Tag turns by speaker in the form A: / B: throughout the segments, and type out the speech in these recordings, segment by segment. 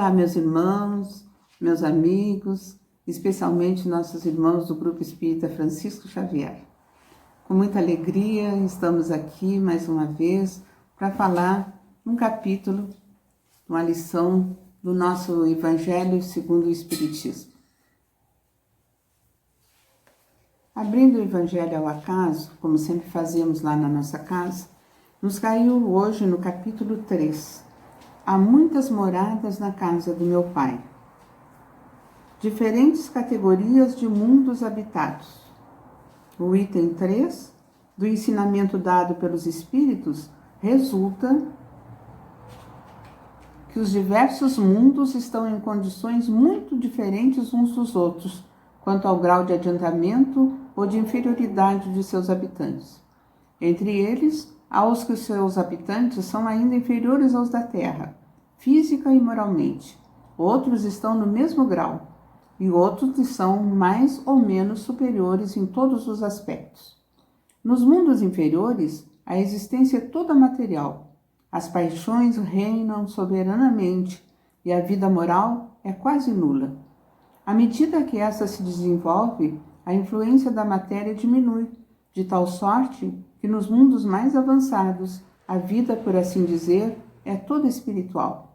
A: Olá, meus irmãos, meus amigos, especialmente nossos irmãos do Grupo Espírita Francisco Xavier. Com muita alegria, estamos aqui mais uma vez para falar um capítulo, uma lição do nosso Evangelho segundo o Espiritismo. Abrindo o Evangelho ao acaso, como sempre fazemos lá na nossa casa, nos caiu hoje no capítulo 3. Há muitas moradas na casa do meu Pai. Diferentes categorias de mundos habitados. O item 3 do ensinamento dado pelos Espíritos resulta que os diversos mundos estão em condições muito diferentes uns dos outros, quanto ao grau de adiantamento ou de inferioridade de seus habitantes. Entre eles, há os que seus habitantes são ainda inferiores aos da Terra, física e moralmente. Outros estão no mesmo grau, e outros que são mais ou menos superiores em todos os aspectos. Nos mundos inferiores, a existência é toda material. As paixões reinam soberanamente e a vida moral é quase nula. À medida que essa se desenvolve, a influência da matéria diminui, de tal sorte que nos mundos mais avançados, a vida, por assim dizer, é toda espiritual.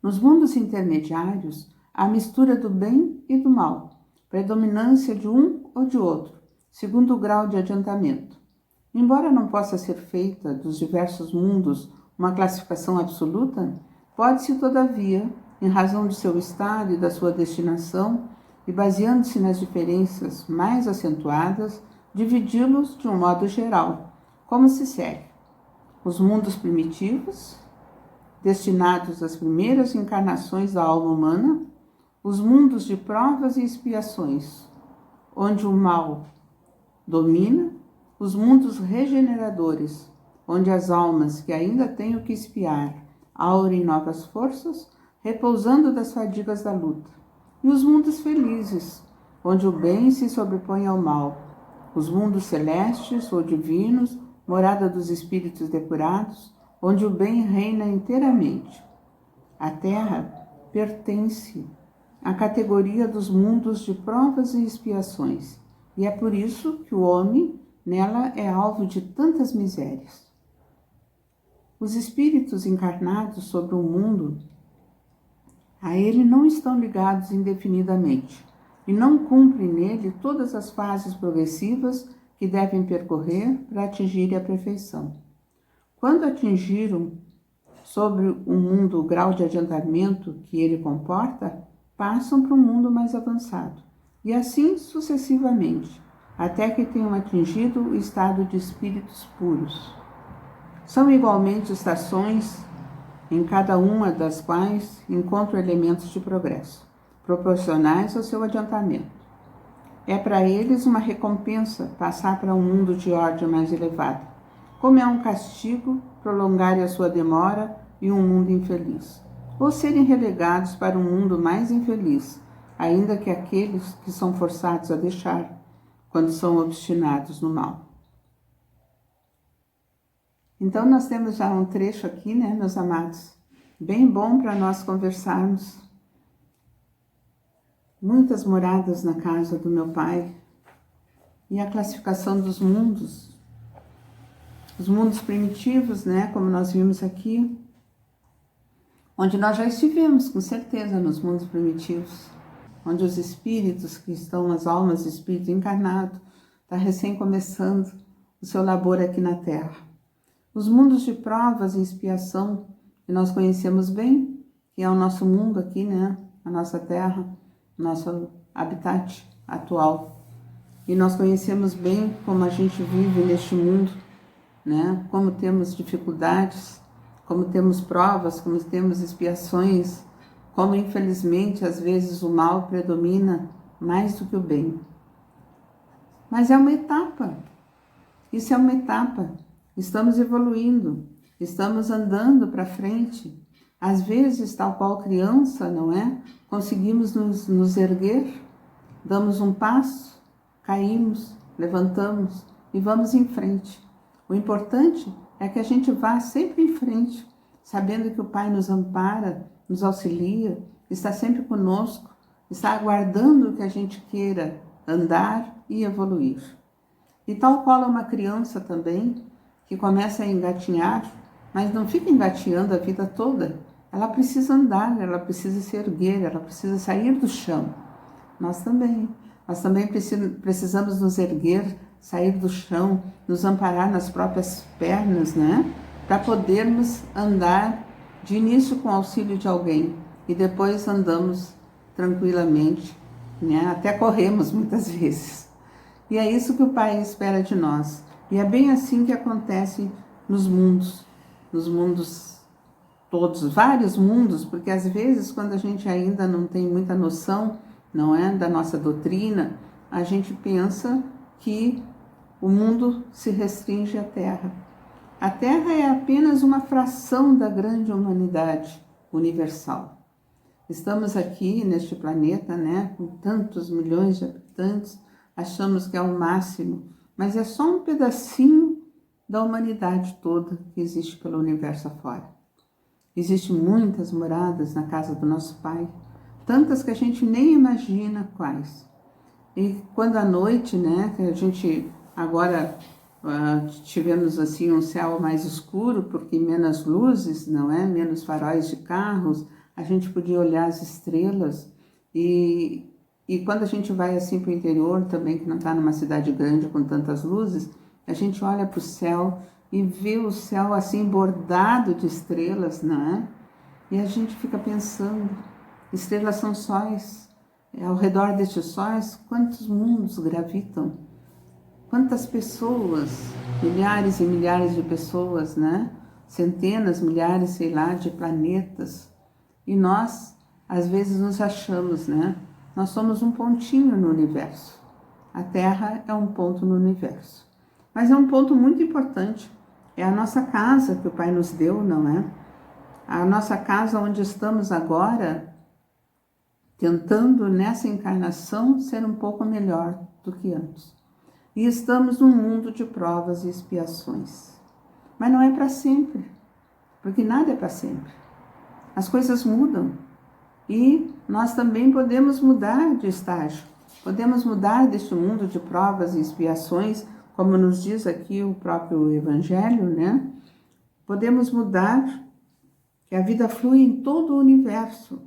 A: Nos mundos intermediários, há mistura do bem e do mal, predominância de um ou de outro, segundo o grau de adiantamento. Embora não possa ser feita dos diversos mundos uma classificação absoluta, pode-se, todavia, em razão de seu estado e da sua destinação, e baseando-se nas diferenças mais acentuadas, dividi-los de um modo geral, como se segue: os mundos primitivos, destinados às primeiras encarnações da alma humana, os mundos de provas e expiações, onde o mal domina, os mundos regeneradores, onde as almas que ainda têm o que expiar aurem novas forças, repousando das fadigas da luta, e os mundos felizes, onde o bem se sobrepõe ao mal, os mundos celestes ou divinos, morada dos espíritos depurados, onde o bem reina inteiramente. A Terra pertence à categoria dos mundos de provas e expiações, e é por isso que o homem nela é alvo de tantas misérias. Os espíritos encarnados sobre o mundo, a ele não estão ligados indefinidamente, e não cumprem nele todas as fases progressivas que devem percorrer para atingir a perfeição. Quando atingiram sobre o mundo o grau de adiantamento que ele comporta, passam para um mundo mais avançado, e assim sucessivamente, até que tenham atingido o estado de espíritos puros. São igualmente estações, em cada uma das quais encontram elementos de progresso, proporcionais ao seu adiantamento. É para eles uma recompensa passar para um mundo de ordem mais elevada, como é um castigo prolongarem a sua demora em um mundo infeliz, ou serem relegados para um mundo mais infeliz, ainda que aqueles que são forçados a deixar, quando são obstinados no mal. Então nós temos já um trecho aqui, né, meus amados, bem bom para nós conversarmos. Muitas moradas na casa do meu Pai, e a classificação dos mundos, os mundos primitivos, né, como nós vimos aqui, onde nós já estivemos, com certeza, nos mundos primitivos, onde os espíritos que estão, as almas, espírito encarnado, está recém começando o seu labor aqui na Terra. Os mundos de provas e expiação, que nós conhecemos bem, que é o nosso mundo aqui, né, a nossa Terra, nosso habitat atual. E nós conhecemos bem como a gente vive neste mundo, né, como temos dificuldades, como temos provas, como temos expiações, como infelizmente às vezes o mal predomina mais do que o bem. Mas é uma etapa, isso é uma etapa, estamos evoluindo, estamos andando para frente. Às vezes, tal qual criança, não é? Conseguimos nos erguer, damos um passo, caímos, levantamos e vamos em frente. O importante é que a gente vá sempre em frente, sabendo que o Pai nos ampara nos auxilia, está sempre conosco, está aguardando que a gente queira andar e evoluir. E tal qual uma criança também, que começa a engatinhar, mas não fica engateando a vida toda. Ela precisa andar, ela precisa se erguer, ela precisa sair do chão. Nós também precisamos nos erguer, sair do chão, nos amparar nas próprias pernas, né? Para podermos andar de início com o auxílio de alguém e depois andamos tranquilamente, né? Até corremos muitas vezes. E é isso que o Pai espera de nós. E é bem assim que acontece nos mundos todos, vários mundos, porque às vezes quando a gente ainda não tem muita noção, não é, da nossa doutrina, a gente pensa que o mundo se restringe à Terra. A Terra é apenas uma fração da grande humanidade universal. Estamos aqui neste planeta, né, com tantos milhões de habitantes, achamos que é o máximo, mas é só um pedacinho da humanidade toda que existe pelo universo afora. Existem muitas moradas na casa do nosso Pai, tantas que a gente nem imagina quais. E quando à noite, né, que a gente agora tivemos assim um céu mais escuro, porque menos luzes, não é? Menos faróis de carros, a gente podia olhar as estrelas. E quando a gente vai assim para o interior também, que não está numa cidade grande com tantas luzes, a gente olha para o céu e vê o céu assim bordado de estrelas, não é? E a gente fica pensando, estrelas são sóis, ao redor destes sóis, quantos mundos gravitam, quantas pessoas, milhares e milhares de pessoas, né? Centenas, milhares, sei lá, de planetas. E nós, às vezes, nos achamos, né? Nós somos um pontinho no universo. A Terra é um ponto no universo. Mas é um ponto muito importante. É a nossa casa que o Pai nos deu, não é? A nossa casa onde estamos agora, tentando nessa encarnação ser um pouco melhor do que antes. E estamos num mundo de provas e expiações. Mas não é para sempre, porque nada é para sempre. As coisas mudam e nós também podemos mudar de estágio. Podemos mudar deste mundo de provas e expiações, como nos diz aqui o próprio Evangelho, né? Podemos mudar, que a vida flui em todo o universo.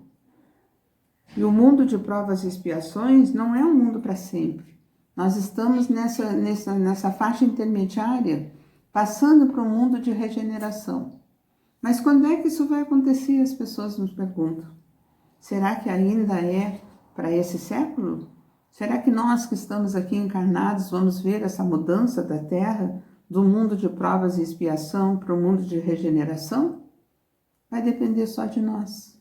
A: E o mundo de provas e expiações não é um mundo para sempre. Nós estamos nessa faixa intermediária, passando para um mundo de regeneração. Mas quando é que isso vai acontecer? As pessoas nos perguntam. Será que ainda é para esse século? Será que nós que estamos aqui encarnados vamos ver essa mudança da Terra, do mundo de provas e expiação para o mundo de regeneração? Vai depender só de nós.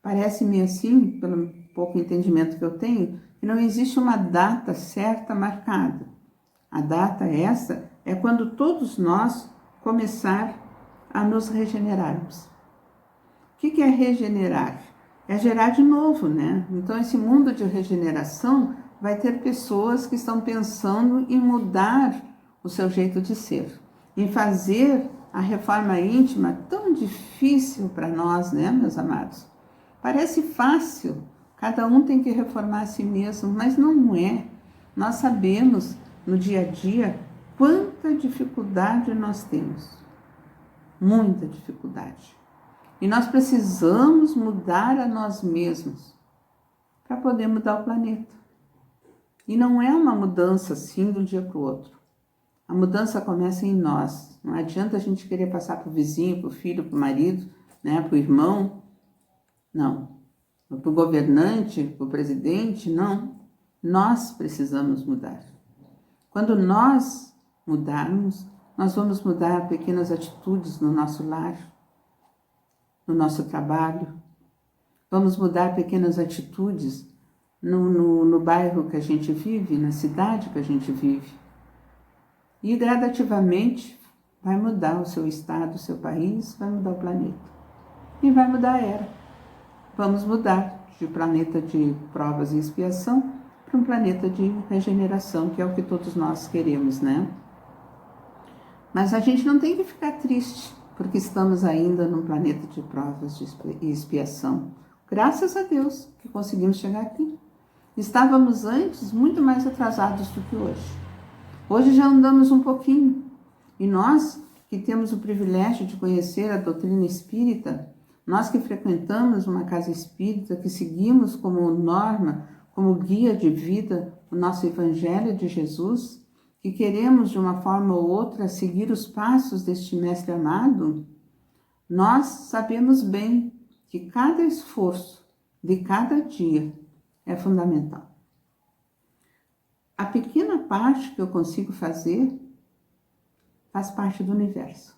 A: Parece-me assim, pelo pouco entendimento que eu tenho, que não existe uma data certa marcada. A data essa é quando todos nós começar a nos regenerarmos. O que é regenerar? É gerar de novo, né? Então, esse mundo de regeneração vai ter pessoas que estão pensando em mudar o seu jeito de ser, em fazer a reforma íntima tão difícil para nós, né, meus amados? Parece fácil, cada um tem que reformar a si mesmo, mas não é. Nós sabemos no dia a dia quanta dificuldade nós temos, muita dificuldade. E nós precisamos mudar a nós mesmos para poder mudar o planeta. E não é uma mudança assim de um dia para o outro. A mudança começa em nós. Não adianta a gente querer passar para o vizinho, para o filho, para o marido, né, para o irmão. Não. Para o governante, para o presidente, não. Nós precisamos mudar. Quando nós mudarmos, nós vamos mudar pequenas atitudes no nosso lar, no nosso trabalho. Vamos mudar pequenas atitudes no bairro que a gente vive, na cidade que a gente vive. E gradativamente vai mudar o seu estado, o seu país, vai mudar o planeta. E vai mudar a era. Vamos mudar de planeta de provas e expiação para um planeta de regeneração, que é o que todos nós queremos, né? Mas a gente não tem que ficar triste, porque estamos ainda num planeta de provas e expiação. Graças a Deus que conseguimos chegar aqui. Estávamos antes muito mais atrasados do que hoje. Hoje já andamos um pouquinho. E nós que temos o privilégio de conhecer a doutrina espírita, nós que frequentamos uma casa espírita, que seguimos como norma, como guia de vida o nosso Evangelho de Jesus, que queremos de uma forma ou outra seguir os passos deste Mestre amado, nós sabemos bem que cada esforço de cada dia é fundamental. A pequena parte que eu consigo fazer faz parte do universo.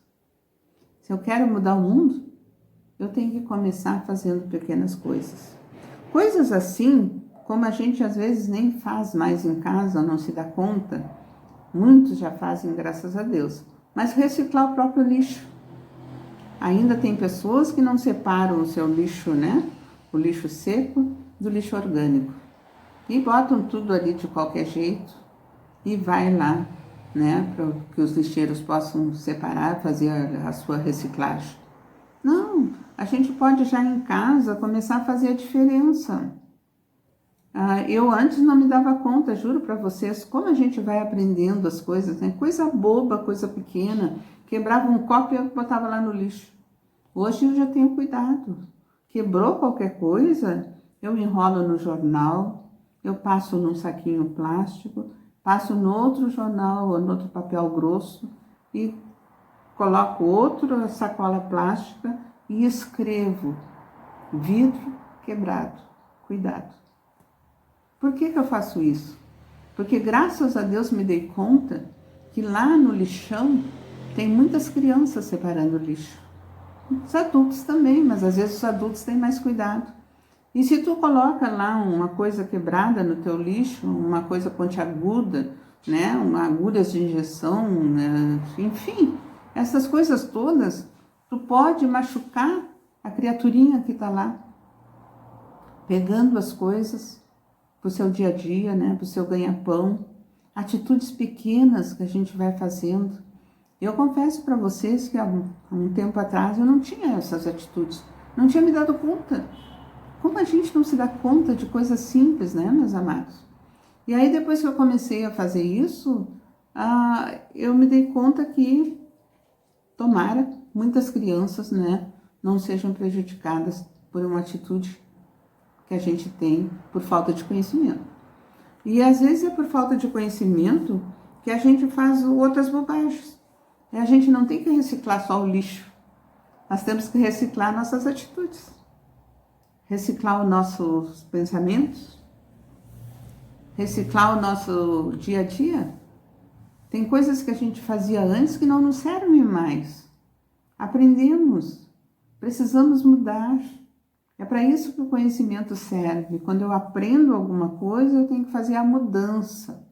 A: Se eu quero mudar o mundo, eu tenho que começar fazendo pequenas coisas. Coisas assim, como a gente às vezes nem faz mais em casa, não se dá conta. Muitos já fazem, graças a Deus. Mas reciclar o próprio lixo. Ainda tem pessoas que não separam o seu lixo, né? O lixo seco do lixo orgânico. E botam tudo ali de qualquer jeito e vai lá, né? Para que os lixeiros possam separar, fazer a sua reciclagem. Não, a gente pode já em casa começar a fazer a diferença. Eu antes não me dava conta, juro para vocês, como a gente vai aprendendo as coisas, né? Coisa boba, coisa pequena. Quebrava um copo e eu botava lá no lixo. Hoje eu já tenho cuidado. Quebrou qualquer coisa, eu enrolo no jornal, eu passo num saquinho plástico, passo no outro jornal ou no outro papel grosso e coloco outra sacola plástica e escrevo: vidro quebrado, cuidado. Por que eu faço isso? Porque graças a Deus me dei conta que lá no lixão tem muitas crianças separando lixo. Os adultos também, mas às vezes os adultos têm mais cuidado. E se tu coloca lá uma coisa quebrada no teu lixo, uma coisa pontiaguda, né, uma agulhas de injeção, né, enfim, essas coisas todas, tu pode machucar a criaturinha que está lá, pegando as coisas para o seu dia a dia, né, para o seu ganha-pão, atitudes pequenas que a gente vai fazendo. Eu confesso para vocês que há um tempo atrás eu não tinha essas atitudes, não tinha me dado conta. Como a gente não se dá conta de coisas simples, né, meus amados? E aí depois que eu comecei a fazer isso, eu me dei conta que, tomara, muitas crianças, né, não sejam prejudicadas por uma atitude que a gente tem por falta de conhecimento. E às vezes é por falta de conhecimento que a gente faz outras bobagens. E a gente não tem que reciclar só o lixo. Nós temos que reciclar nossas atitudes. Reciclar os nossos pensamentos. Reciclar o nosso dia a dia. Tem coisas que a gente fazia antes que não nos servem mais. Aprendemos. Precisamos mudar. É para isso que o conhecimento serve. Quando eu aprendo alguma coisa, eu tenho que fazer a mudança.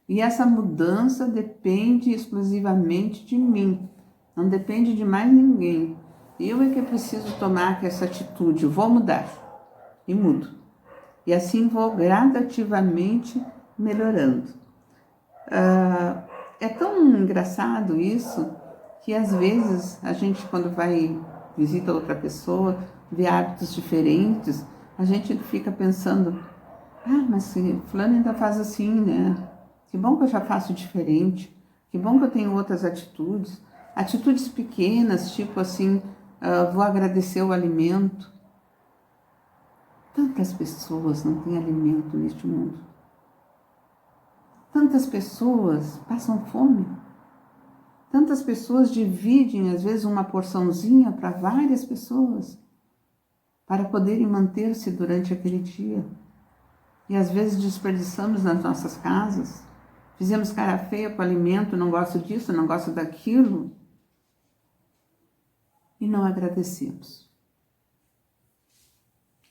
A: E essa mudança depende exclusivamente de mim. Não depende de mais ninguém. Eu é que preciso tomar essa atitude. Vou mudar. E mudo. E assim vou gradativamente melhorando. É tão engraçado isso que às vezes a gente, quando vai visita outra pessoa, vê hábitos diferentes, a gente fica pensando: mas se fulano ainda faz assim, né? Que bom que eu já faço diferente, que bom que eu tenho outras atitudes. Atitudes pequenas, tipo assim, vou agradecer o alimento. Tantas pessoas não têm alimento neste mundo. Tantas pessoas passam fome. Tantas pessoas dividem, às vezes, uma porçãozinha para várias pessoas, para poderem manter-se durante aquele dia. E às vezes desperdiçamos nas nossas casas, fizemos cara feia com o alimento, não gosto disso, não gosto daquilo, e não agradecemos.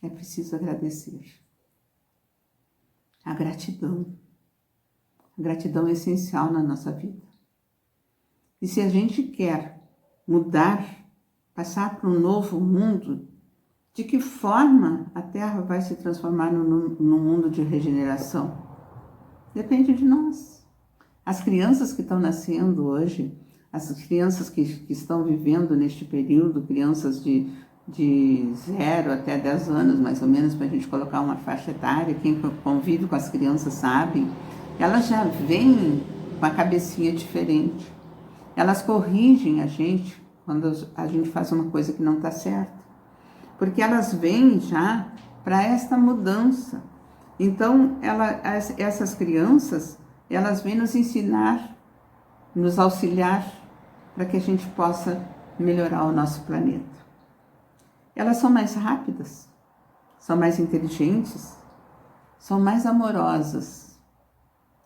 A: É preciso agradecer. A gratidão. A gratidão é essencial na nossa vida. E se a gente quer mudar, passar para um novo mundo, de que forma a Terra vai se transformar num mundo de regeneração? Depende de nós. As crianças que estão nascendo hoje, as crianças que estão vivendo neste período, crianças de 0 até 10 anos, mais ou menos, para a gente colocar uma faixa etária, quem convive com as crianças sabe, elas já vêm com a cabecinha diferente. Elas corrigem a gente quando a gente faz uma coisa que não está certa, porque elas vêm já para esta mudança. Então, essas crianças, elas vêm nos ensinar, nos auxiliar para que a gente possa melhorar o nosso planeta. Elas são mais rápidas, são mais inteligentes, são mais amorosas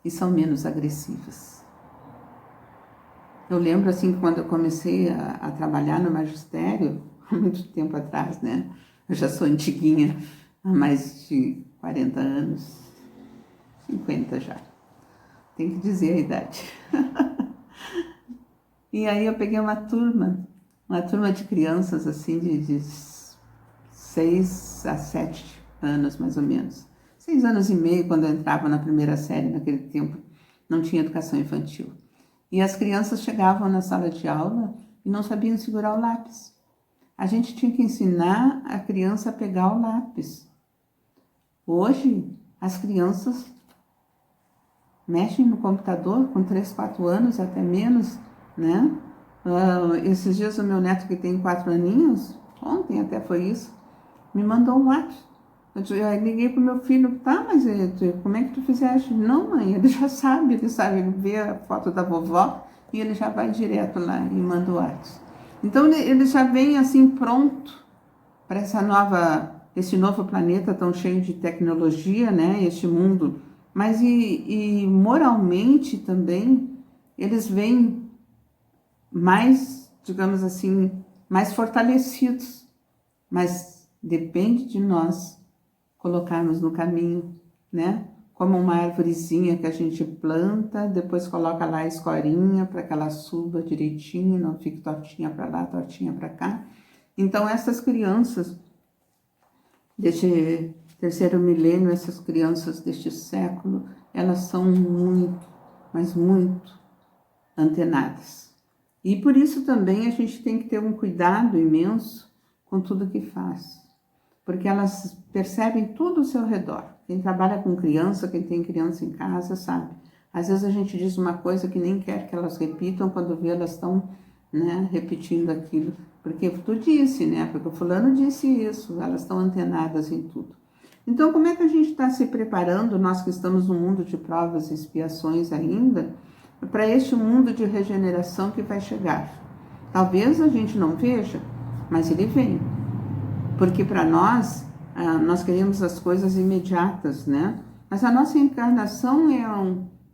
A: e são menos agressivas. Eu lembro assim, quando eu comecei a trabalhar no magistério, há muito tempo atrás, né? Eu já sou antiguinha, há mais de 40 anos, 50 já. Tem que dizer a idade. E aí eu peguei uma turma de crianças assim de 6 a 7 anos, mais ou menos. 6 anos e meio, quando eu entrava na primeira série, naquele tempo, não tinha educação infantil. E as crianças chegavam na sala de aula e não sabiam segurar o lápis. A gente tinha que ensinar a criança a pegar o lápis. Hoje, as crianças mexem no computador com 3, 4 anos, até menos, né? Esses dias o meu neto, que tem 4 aninhos, ontem até foi isso, me mandou um WhatsApp. Eu liguei pro meu filho, tá, mas como é que tu fizeste? Não, mãe, ele já sabe, ele sabe ver a foto da vovó e ele já vai direto lá e manda o WhatsApp. Então ele já vem assim pronto para esse novo planeta tão cheio de tecnologia, né? Este mundo. Mas e moralmente também eles vêm mais, digamos assim, mais fortalecidos. Mas depende de nós colocarmos no caminho, né? Como uma árvorezinha que a gente planta, depois coloca lá a escorinha para que ela suba direitinho, não fique tortinha para lá, tortinha para cá. Então essas crianças deste terceiro milênio, essas crianças deste século, elas são muito, mas muito antenadas. E por isso também a gente tem que ter um cuidado imenso com tudo que faz, porque elas percebem tudo ao seu redor. Quem trabalha com criança, quem tem criança em casa, sabe. Às vezes a gente diz uma coisa que nem quer que elas repitam, quando vê elas estão, né, repetindo aquilo. Porque tu disse, né, porque o fulano disse isso, elas estão antenadas em tudo. Então, como é que a gente está se preparando, nós que estamos no mundo de provas e expiações ainda, para este mundo de regeneração que vai chegar? Talvez a gente não veja, mas ele vem. Porque para nós queremos as coisas imediatas, né? Mas a nossa encarnação é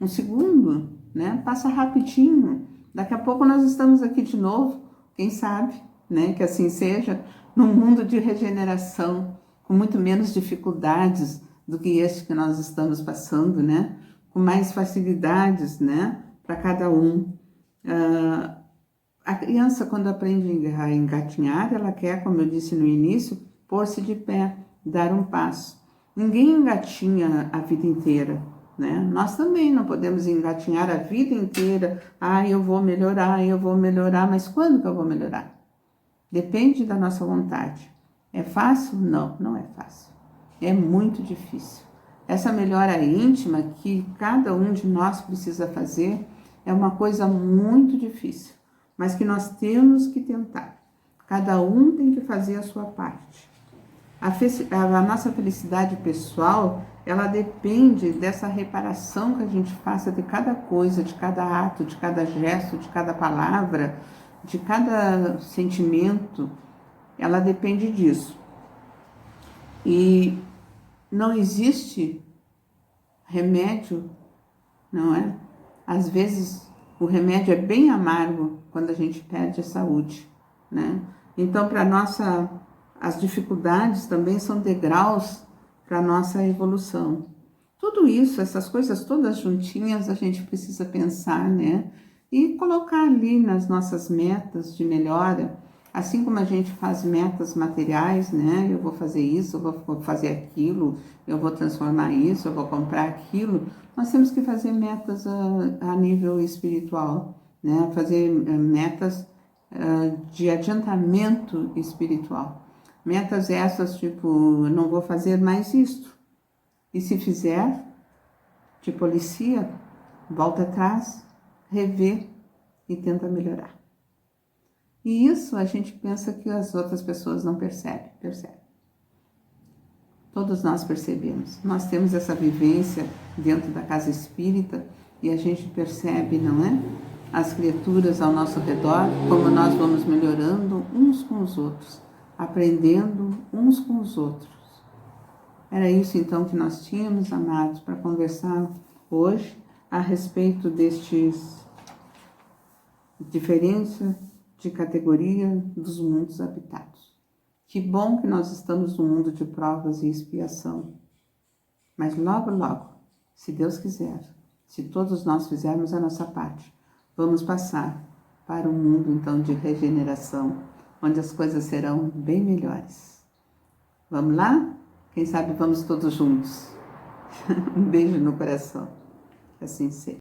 A: um segundo, né? Passa rapidinho. Daqui a pouco nós estamos aqui de novo, quem sabe, né? Que assim seja, num mundo de regeneração, com muito menos dificuldades do que este que nós estamos passando, né? Com mais facilidades, né? Para cada um. A criança, quando aprende a engatinhar, ela quer, como eu disse no início, pôr-se de pé, dar um passo. Ninguém engatinha a vida inteira, né? Nós também não podemos engatinhar a vida inteira. Eu vou melhorar, mas quando que eu vou melhorar? Depende da nossa vontade. É fácil? Não, não é fácil. É muito difícil. Essa melhora íntima que cada um de nós precisa fazer é uma coisa muito difícil, mas que nós temos que tentar. Cada um tem que fazer a sua parte. A nossa felicidade pessoal, ela depende dessa reparação que a gente faça de cada coisa, de cada ato, de cada gesto, de cada palavra, de cada sentimento. Ela depende disso. E não existe remédio, não é? Às vezes o remédio é bem amargo quando a gente perde a saúde, né? Então, as dificuldades também são degraus para a nossa evolução. Tudo isso, essas coisas todas juntinhas, a gente precisa pensar, né? E colocar ali nas nossas metas de melhora, assim como a gente faz metas materiais, né? Eu vou fazer isso, eu vou fazer aquilo, eu vou transformar isso, eu vou comprar aquilo. Nós temos que fazer metas a nível espiritual, né? Fazer metas de adiantamento espiritual. Metas essas tipo, eu não vou fazer mais isto. E se fizer, te policia, volta atrás, revê e tenta melhorar. E isso a gente pensa que as outras pessoas não percebem. Todos nós percebemos. Nós temos essa vivência dentro da casa espírita e a gente percebe, não é? As criaturas ao nosso redor, como nós vamos melhorando uns com os outros, aprendendo uns com os outros. Era isso então que nós tínhamos, amados, para conversar hoje a respeito destes diferença de categoria dos mundos habitados. Que bom que nós estamos no mundo de provas e expiação. Mas logo, logo, se Deus quiser, se todos nós fizermos a nossa parte, vamos passar para um mundo então de regeneração, onde as coisas serão bem melhores. Vamos lá? Quem sabe vamos todos juntos. Um beijo no coração. Que assim seja.